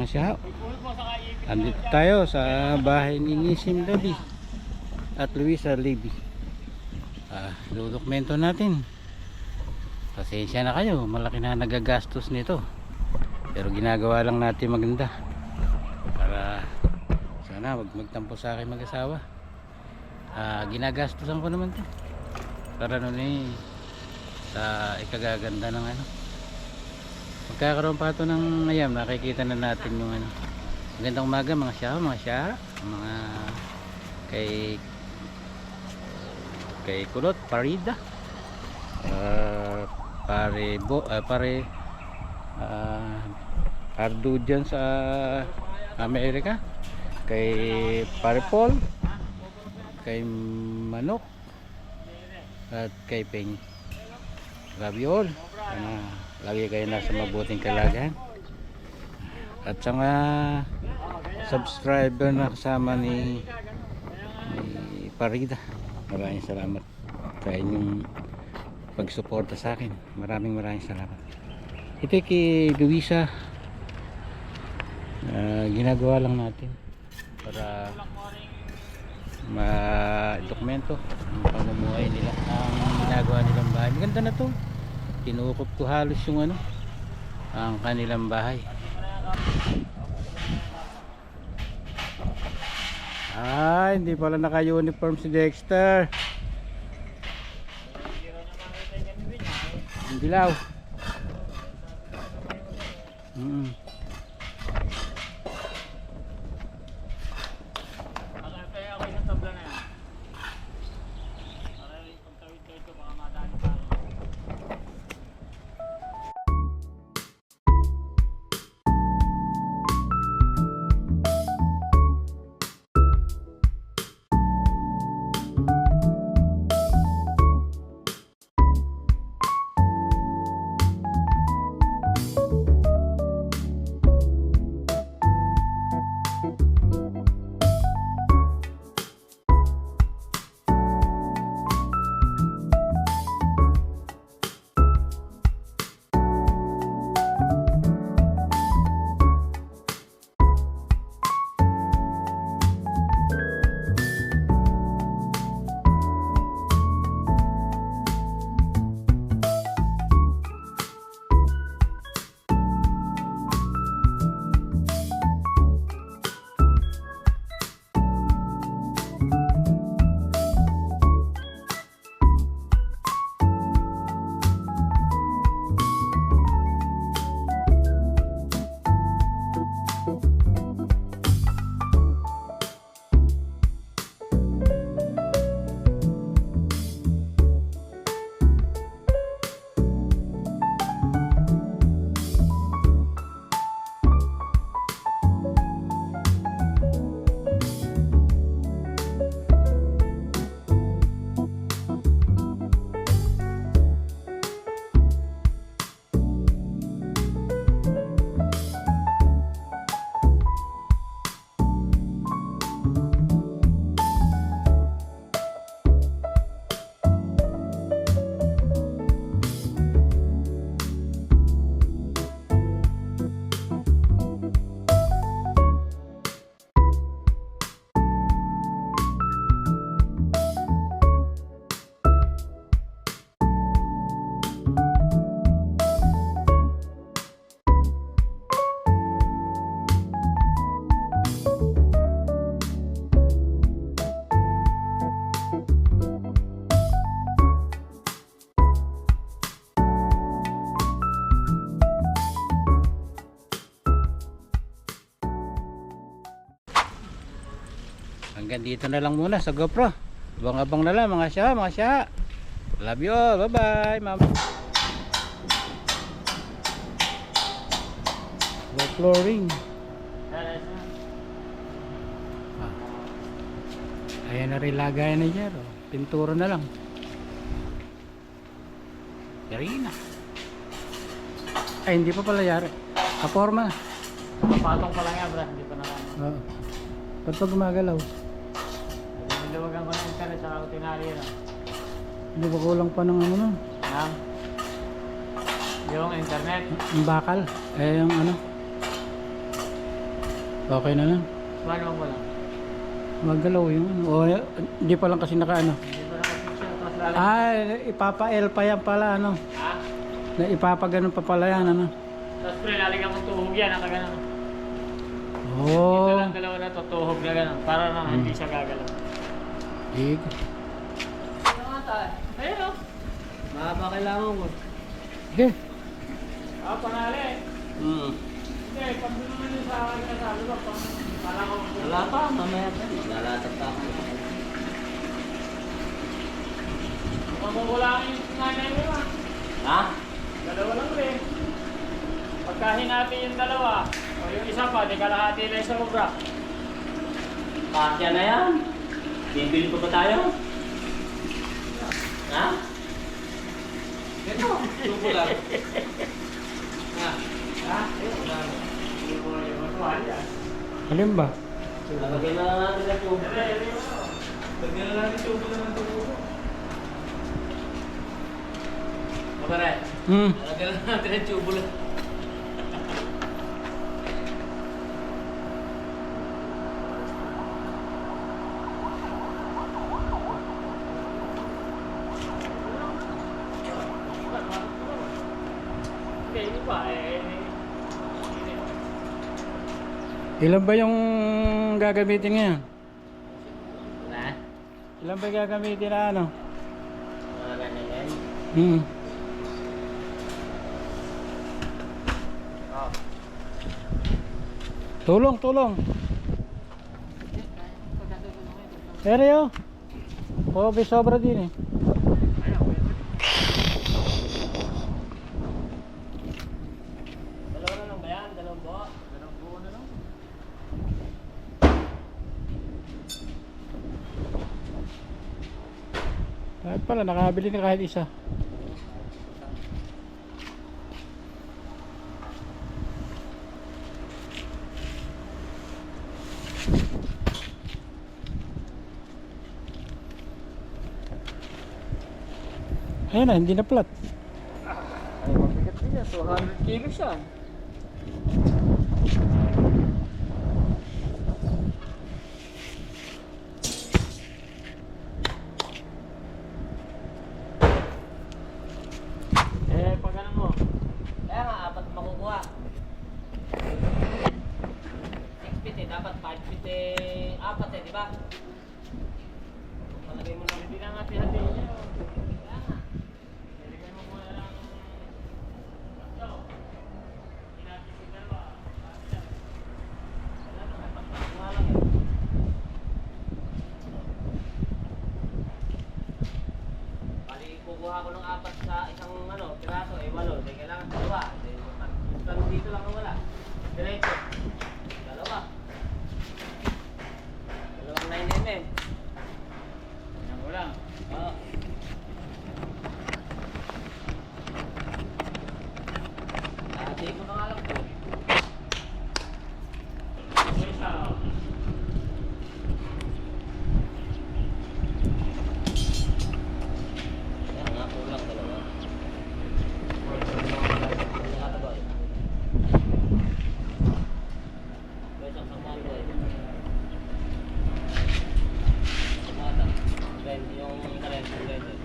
mga siya. Andito tayo sa bahay ni Nisim Levy at Luisa Levy. Dokumento natin. Pasensya na kayo, malaki na nagagastos nito. Pero ginagawa lang natin maganda. Para sana wag magtampo sa akin mag-asawa. Ginagastosan ko naman 'to. Para nun sa ikagaganda ng ano. Magkakaroon pa ito ng ayam, nakikita na natin yung ano. Magandang umaga mga siya, mga kay Kulot, Parida, pare Ardo dyan sa Amerika, kay Pare Paul, kay Manok, at kay Peng. Love you all. Lagi kayo nasa mabuting kalagayan. At sa mga subscriber na kasama ni Parida, maraming salamat sa inyong pagsuporta sa akin. Maraming salamat. Ito kay Luisa, ginagawa lang natin para ma-dokumento ang pamumuhay nila, ang ginagawa nilang bahay. Maganda na to, tinukop ko halos yung ano, ang kanilang bahay. Hindi pala naka-uniform si Dexter. Ang dilaw. Hanggang dito na lang muna sa GoPro. Abang-abang na lang mga siya. Love you all. Bye bye mama. Flooring. Ayan na rin lagayan na dyan. Pintura na lang. Yari na. Ay hindi pa pala yari. Kaporma. Papatong pa lang yan bro. Hindi pa na lang. Oo. Ba't pa gumagalaw? Nilawagan ko ng internet sa kutinari yun. Hindi ba kulang pa ng ano nun? Yung internet. Yung bakal. Yung ano? Okay na lang. Manuang mo lang. Magalaw yung ano. O, hindi pa lang kasi naka ano. Hindi ba nakapicture? Tapos lalim. Ah, ipapa-L pa yan pala ano. Ha? Na ipapaganon pa pala yan ano. Tapos pre, lalagyan kong tuhog yan. Nakaganon. Ito Oh. lang dalawa na to. Tuhog na ganon. Para na hindi siya gagalaw. Ig. Ano nga tayo? Ayun o. Mahaba kailangan ko. Okay. Ah, panali. Hindi, pag doon naman yung sa akin na sabi ko, para ko. Wala pa, mamaya pa. Lalatag pa ako. Mamawala yung nanay mo ah. Ha? Dalawa lang rin. Pagkahin natin yung dalawa, o yung isa pa, di kalahati na yung sobra. Pasya na yan. Bibili pa ba tayo? Ha? Ito, suko lang. Ha? Ha? Hindi mo yung matuwal yan. Alin ba? Lagyan na lang natin ang tubo. Lagyan na natin tubo naman tubo. Kapare, Hmm. lagyan na natin ang tubo lang. Okay, di ba? Ilan ba yung gagamitin ngayon? Ha? Ilan ba yung gagamitin na ano? Mga ganyan yan. Hmm. Oh. Tulong, tulong. Seryo? Oh, may sobra din eh. Dalawa na lang ba yan? Dalawang buo? Dalawang buo na lang. Kahit pala, nakabili na kahit isa. Ayun na, hindi na flat. Ay, mabigat din yan. 200 kilos yan. Pag ano mo? Kaya nga, apat makukuha. 6 feet eh, dapat 5 feet eh, apat eh, di ba? Palagay mo na. Hindi na nga hati-hati niya. Kaya nga. Nilagay mo muna lang. Ito. Hinati ko dalawa. Wala na, apat makukuha lang eh. Bali, kukuha ko ng apat sa isang ano, piraso, eh walo. Di kailangan dalawa. Pero dito lang ang wala. Diretso. Dalawa. Dalawang 9mm. Yan mo lang. Oo. Di ko na alam po. May isa. Oh. Kaya nga, kulang dalawa. Nakataboy. May isang sangkal ko eh. Tumata. Yung current, yung blender.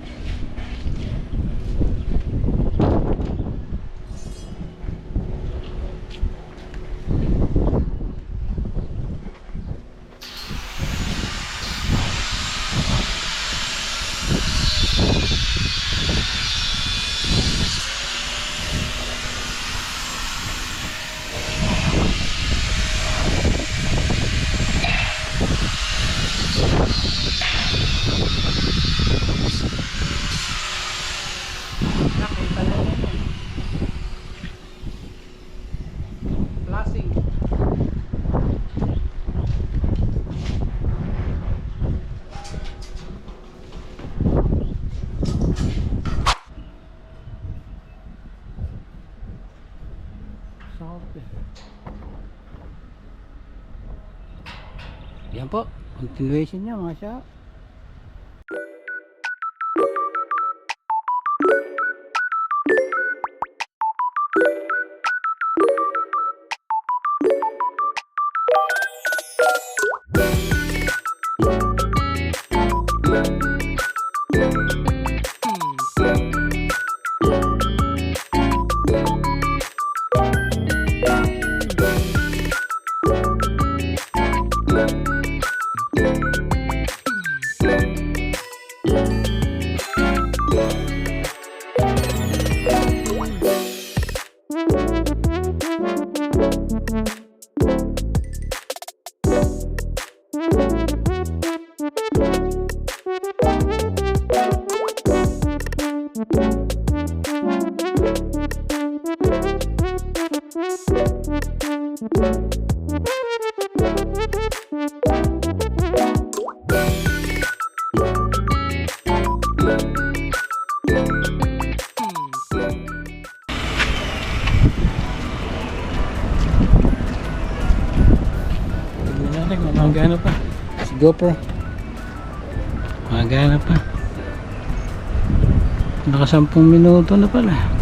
Nakita na yun eh. Flashing. Sabi. Yan po, continuation niya mga siya. Tignan natin kung magana pa. Si GoPro. Magana pa. Naka 10 minuto na pala.